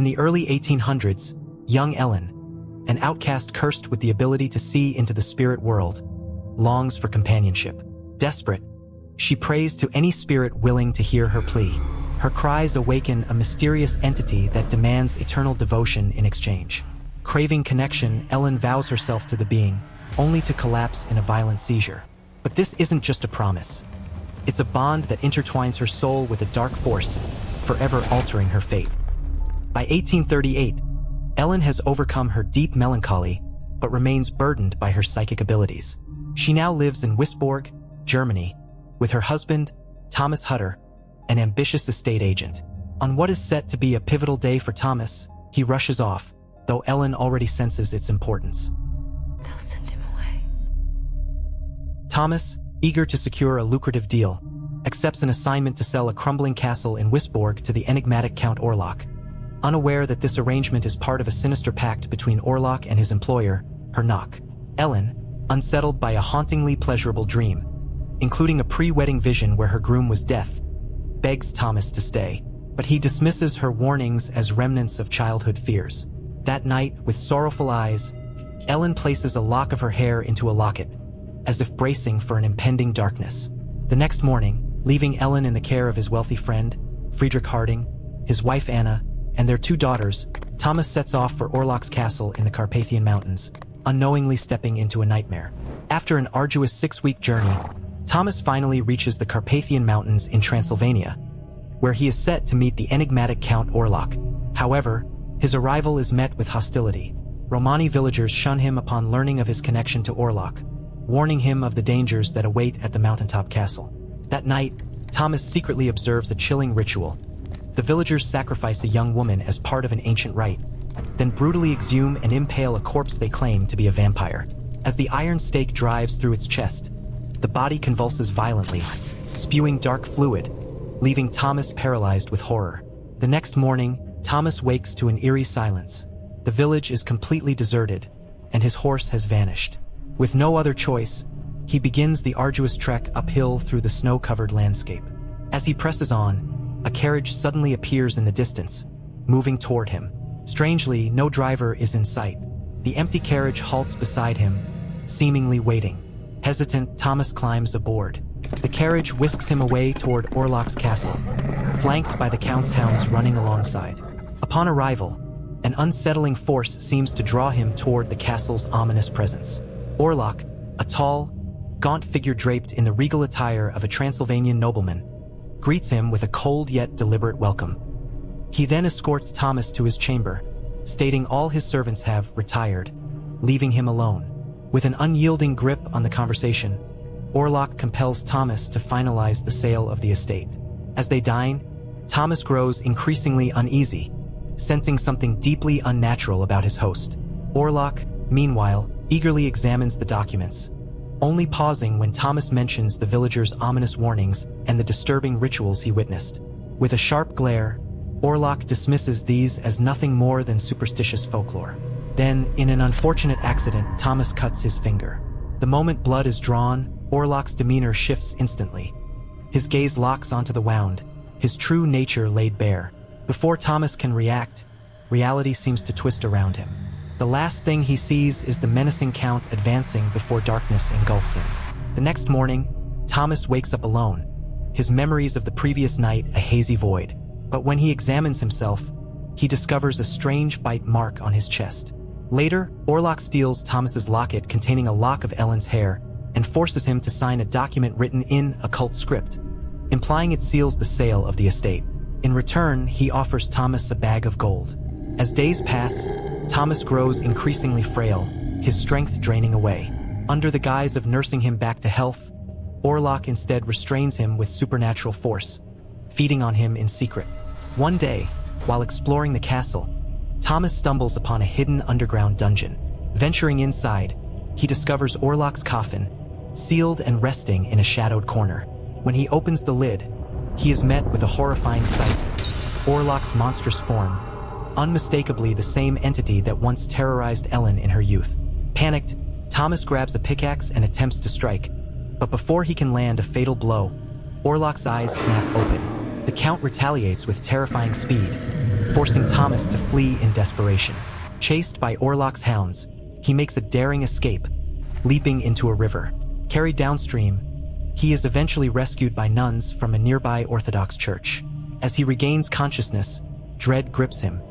the early 1800s, young Ellen, an outcast cursed with the ability to see into the spirit world, longs for companionship. Desperate, she prays to any spirit willing to hear her plea. Her cries awaken a mysterious entity that demands eternal devotion in exchange. Craving connection, Ellen vows herself to the being, only to collapse in a violent seizure. But this isn't just a promise. It's a bond that intertwines her soul with a dark force, forever altering her fate. By 1838, Ellen has overcome her deep melancholy, but remains burdened by her psychic abilities. She now lives in Wisborg, Germany, with her husband, Thomas Hutter, an ambitious estate agent. On what is set to be a pivotal day for Thomas, he rushes off, though Ellen already senses its importance. They'll send him away. Thomas, eager to secure a lucrative deal, accepts an assignment to sell a crumbling castle in Wisborg to the enigmatic Count Orlok. Unaware that this arrangement is part of a sinister pact between Orlok and his employer, Orlok, Ellen, unsettled by a hauntingly pleasurable dream, including a pre-wedding vision where her groom was death, begs Thomas to stay, but he dismisses her warnings as remnants of childhood fears. That night, with sorrowful eyes, Ellen places a lock of her hair into a locket, as if bracing for an impending darkness. The next morning, leaving Ellen in the care of his wealthy friend, Friedrich Harding, his wife Anna, and their 2 daughters, Thomas sets off for Orlok's castle in the Carpathian Mountains, unknowingly stepping into a nightmare. After an arduous 6-week journey, Thomas finally reaches the Carpathian Mountains in Transylvania, where he is set to meet the enigmatic Count Orlok. However, his arrival is met with hostility. Romani villagers shun him upon learning of his connection to Orlok, warning him of the dangers that await at the mountaintop castle. That night, Thomas secretly observes a chilling ritual. The villagers sacrifice a young woman as part of an ancient rite, then brutally exhume and impale a corpse they claim to be a vampire. As the iron stake drives through its chest, the body convulses violently, spewing dark fluid, leaving Thomas paralyzed with horror. The next morning, Thomas wakes to an eerie silence. The village is completely deserted, and his horse has vanished. With no other choice, he begins the arduous trek uphill through the snow-covered landscape. As he presses on, a carriage suddenly appears in the distance, moving toward him. Strangely, no driver is in sight. The empty carriage halts beside him, seemingly waiting. Hesitant, Thomas climbs aboard. The carriage whisks him away toward Orlok's castle, flanked by the Count's hounds running alongside. Upon arrival, an unsettling force seems to draw him toward the castle's ominous presence. Orlok, a tall, gaunt figure draped in the regal attire of a Transylvanian nobleman, greets him with a cold yet deliberate welcome. He then escorts Thomas to his chamber, stating all his servants have retired, leaving him alone. With an unyielding grip on the conversation, Orlok compels Thomas to finalize the sale of the estate. As they dine, Thomas grows increasingly uneasy, sensing something deeply unnatural about his host. Orlok, meanwhile, eagerly examines the documents, only pausing when Thomas mentions the villagers' ominous warnings and the disturbing rituals he witnessed. With a sharp glare, Orlok dismisses these as nothing more than superstitious folklore. Then, in an unfortunate accident, Thomas cuts his finger. The moment blood is drawn, Orlok's demeanor shifts instantly. His gaze locks onto the wound, his true nature laid bare. Before Thomas can react, reality seems to twist around him. The last thing he sees is the menacing Count advancing before darkness engulfs him. The next morning, Thomas wakes up alone, his memories of the previous night a hazy void. But when he examines himself, he discovers a strange bite mark on his chest. Later, Orlok steals Thomas's locket containing a lock of Ellen's hair and forces him to sign a document written in occult script, implying it seals the sale of the estate. In return, he offers Thomas a bag of gold. As days pass, Thomas grows increasingly frail, his strength draining away. Under the guise of nursing him back to health, Orlok instead restrains him with supernatural force, feeding on him in secret. One day, while exploring the castle, Thomas stumbles upon a hidden underground dungeon. Venturing inside, he discovers Orlok's coffin, sealed and resting in a shadowed corner. When he opens the lid, he is met with a horrifying sight. Orlok's monstrous form, unmistakably the same entity that once terrorized Ellen in her youth. Panicked, Thomas grabs a pickaxe and attempts to strike, but before he can land a fatal blow, Orlok's eyes snap open. The Count retaliates with terrifying speed, forcing Thomas to flee in desperation. Chased by Orlok's hounds, he makes a daring escape, leaping into a river. Carried downstream, he is eventually rescued by nuns from a nearby Orthodox church. As he regains consciousness, dread grips him.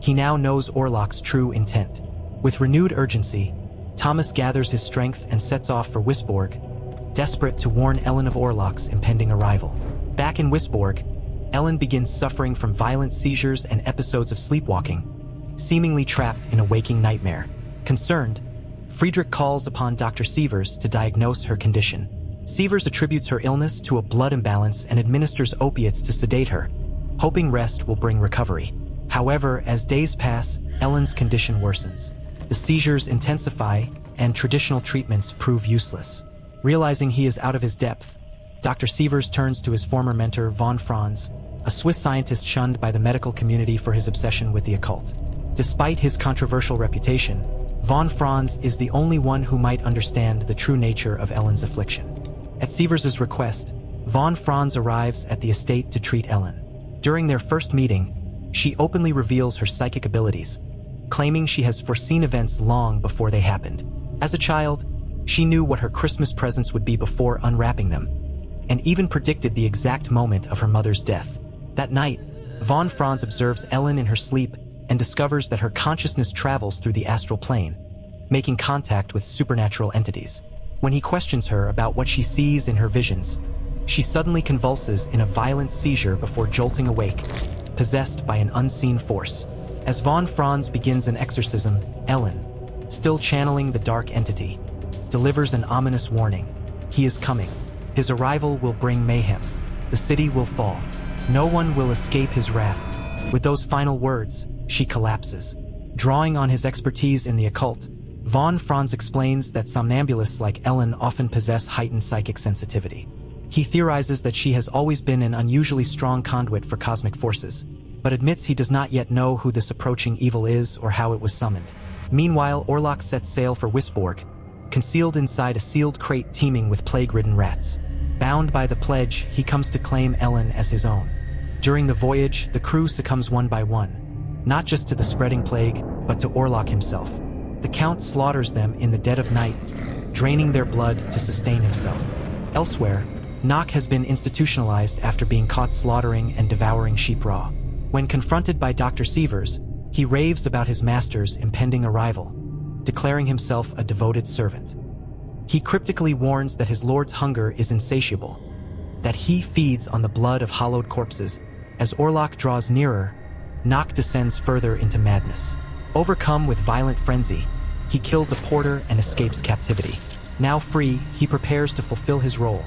He now knows Orlok's true intent. With renewed urgency, Thomas gathers his strength and sets off for Wisborg, desperate to warn Ellen of Orlok's impending arrival. Back in Wisborg, Ellen begins suffering from violent seizures and episodes of sleepwalking, seemingly trapped in a waking nightmare. Concerned, Friedrich calls upon Dr. Sievers to diagnose her condition. Sievers attributes her illness to a blood imbalance and administers opiates to sedate her, hoping rest will bring recovery. However, as days pass, Ellen's condition worsens. The seizures intensify, and traditional treatments prove useless. Realizing he is out of his depth, Dr. Sievers turns to his former mentor, von Franz, a Swiss scientist shunned by the medical community for his obsession with the occult. Despite his controversial reputation, von Franz is the only one who might understand the true nature of Ellen's affliction. At Sievers' request, von Franz arrives at the estate to treat Ellen. During their first meeting, she openly reveals her psychic abilities, claiming she has foreseen events long before they happened. As a child, she knew what her Christmas presents would be before unwrapping them, and even predicted the exact moment of her mother's death. That night, von Franz observes Ellen in her sleep and discovers that her consciousness travels through the astral plane, making contact with supernatural entities. When he questions her about what she sees in her visions, she suddenly convulses in a violent seizure before jolting awake, possessed by an unseen force. As von Franz begins an exorcism, Ellen, still channeling the dark entity, delivers an ominous warning. He is coming. His arrival will bring mayhem. The city will fall. No one will escape his wrath. With those final words, she collapses. Drawing on his expertise in the occult, von Franz explains that somnambulists like Ellen often possess heightened psychic sensitivity. He theorizes that she has always been an unusually strong conduit for cosmic forces, but admits he does not yet know who this approaching evil is or how it was summoned. Meanwhile, Orlok sets sail for Wisborg, concealed inside a sealed crate teeming with plague-ridden rats. Bound by the pledge, he comes to claim Ellen as his own. During the voyage, the crew succumbs one by one, not just to the spreading plague, but to Orlok himself. The Count slaughters them in the dead of night, draining their blood to sustain himself. Elsewhere, Nock has been institutionalized after being caught slaughtering and devouring sheep raw. When confronted by Dr. Sievers, he raves about his master's impending arrival, declaring himself a devoted servant. He cryptically warns that his lord's hunger is insatiable, that he feeds on the blood of hollowed corpses. As Orlok draws nearer, Nock descends further into madness. Overcome with violent frenzy, he kills a porter and escapes captivity. Now free, he prepares to fulfill his role,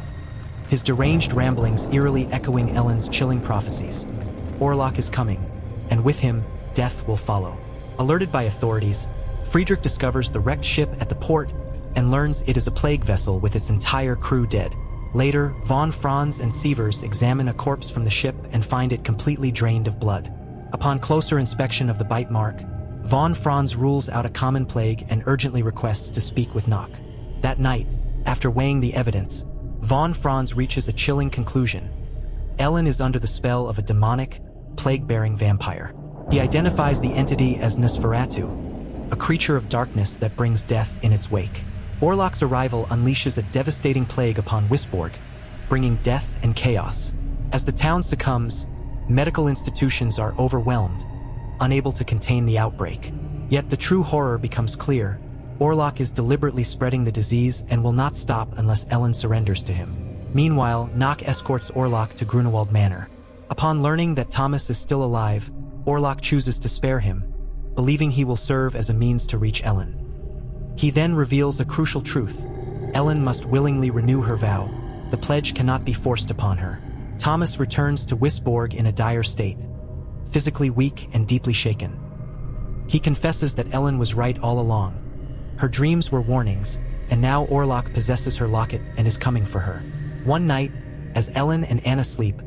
his deranged ramblings eerily echoing Ellen's chilling prophecies. Orlok is coming, and with him, death will follow. Alerted by authorities, Friedrich discovers the wrecked ship at the port and learns it is a plague vessel with its entire crew dead. Later, von Franz and Sievers examine a corpse from the ship and find it completely drained of blood. Upon closer inspection of the bite mark, von Franz rules out a common plague and urgently requests to speak with Nock. That night, after weighing the evidence, von Franz reaches a chilling conclusion. Ellen is under the spell of a demonic, plague-bearing vampire. He identifies the entity as Nosferatu, a creature of darkness that brings death in its wake. Orlok's arrival unleashes a devastating plague upon Wisborg, bringing death and chaos. As the town succumbs, medical institutions are overwhelmed, unable to contain the outbreak. Yet the true horror becomes clear. Orlok is deliberately spreading the disease and will not stop unless Ellen surrenders to him. Meanwhile, Nock escorts Orlok to Grunewald Manor. Upon learning that Thomas is still alive, Orlok chooses to spare him, believing he will serve as a means to reach Ellen. He then reveals a crucial truth. Ellen must willingly renew her vow. The pledge cannot be forced upon her. Thomas returns to Wisborg in a dire state, physically weak and deeply shaken. He confesses that Ellen was right all along. Her dreams were warnings, and now Orlok possesses her locket and is coming for her. One night, as Ellen and Anna sleep,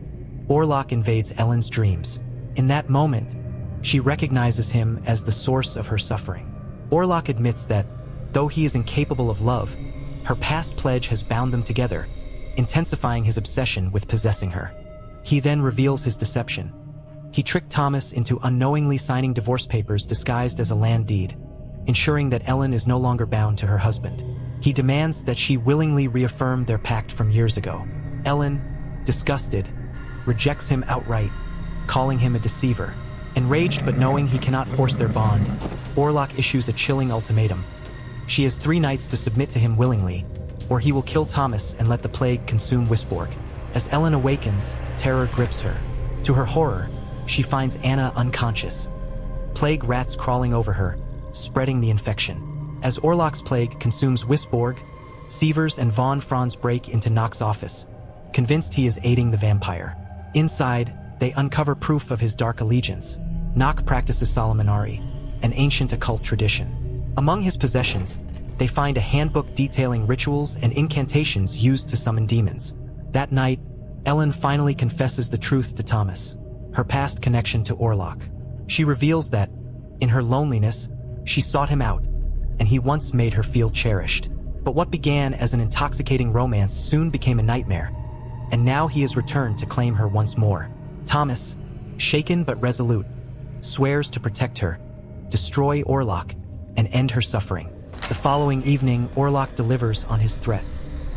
Orlok invades Ellen's dreams. In that moment, she recognizes him as the source of her suffering. Orlok admits that, though he is incapable of love, her past pledge has bound them together, intensifying his obsession with possessing her. He then reveals his deception. He tricked Thomas into unknowingly signing divorce papers disguised as a land deed, ensuring that Ellen is no longer bound to her husband. He demands that she willingly reaffirm their pact from years ago. Ellen, disgusted, rejects him outright, calling him a deceiver. Enraged but knowing he cannot force their bond, Orlok issues a chilling ultimatum. She has 3 nights to submit to him willingly, or he will kill Thomas and let the plague consume Wisborg. As Ellen awakens, terror grips her. To her horror, she finds Anna unconscious, plague rats crawling over her, spreading the infection. As Orlok's plague consumes Wisborg, Sievers and von Franz break into Nock's office, convinced he is aiding the vampire. Inside, they uncover proof of his dark allegiance. Nock practices Solomonari, an ancient occult tradition. Among his possessions, they find a handbook detailing rituals and incantations used to summon demons. That night, Ellen finally confesses the truth to Thomas, her past connection to Orlok. She reveals that, in her loneliness, she sought him out, and he once made her feel cherished. But what began as an intoxicating romance soon became a nightmare, and now he has returned to claim her once more. Thomas, shaken but resolute, swears to protect her, destroy Orlok, and end her suffering. The following evening, Orlok delivers on his threat.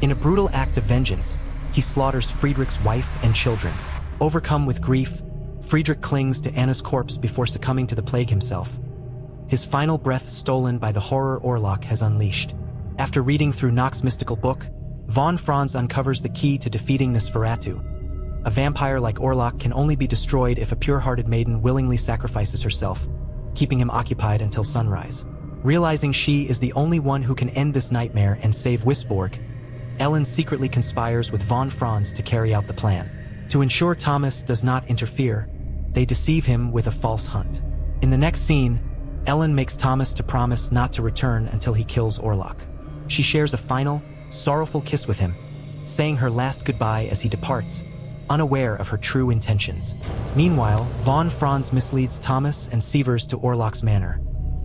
In a brutal act of vengeance, he slaughters Friedrich's wife and children. Overcome with grief, Friedrich clings to Anna's corpse before succumbing to the plague himself. His final breath stolen by the horror Orlok has unleashed. After reading through Nock's mystical book, von Franz uncovers the key to defeating Nosferatu. A vampire like Orlok can only be destroyed if a pure-hearted maiden willingly sacrifices herself, keeping him occupied until sunrise. Realizing she is the only one who can end this nightmare and save Wisborg, Ellen secretly conspires with von Franz to carry out the plan. To ensure Thomas does not interfere, they deceive him with a false hunt. In the next scene, Ellen makes Thomas to promise not to return until he kills Orlok. She shares a final, sorrowful kiss with him, saying her last goodbye as he departs, unaware of her true intentions. Meanwhile, von Franz misleads Thomas and Sievers to Orlok's manor,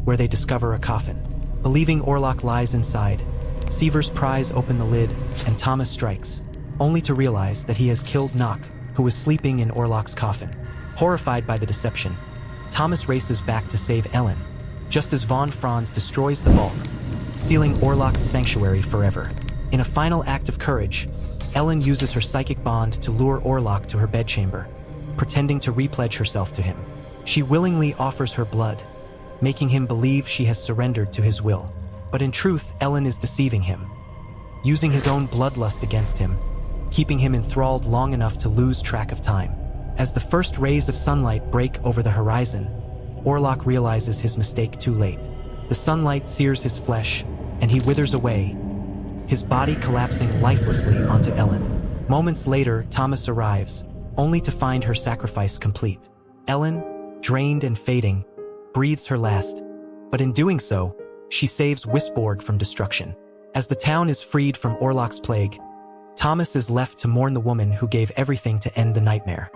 where they discover a coffin. Believing Orlok lies inside, Sievers pries open the lid and Thomas strikes, only to realize that he has killed Nock, who was sleeping in Orlok's coffin. Horrified by the deception, Thomas races back to save Ellen, just as von Franz destroys the vault, sealing Orlok's sanctuary forever. In a final act of courage, Ellen uses her psychic bond to lure Orlok to her bedchamber, pretending to repledge herself to him. She willingly offers her blood, making him believe she has surrendered to his will. But in truth, Ellen is deceiving him, using his own bloodlust against him, keeping him enthralled long enough to lose track of time. As the first rays of sunlight break over the horizon, Orlok realizes his mistake too late. The sunlight sears his flesh, and he withers away, his body collapsing lifelessly onto Ellen. Moments later, Thomas arrives, only to find her sacrifice complete. Ellen, drained and fading, breathes her last, but in doing so, she saves Wisborg from destruction. As the town is freed from Orlok's plague, Thomas is left to mourn the woman who gave everything to end the nightmare.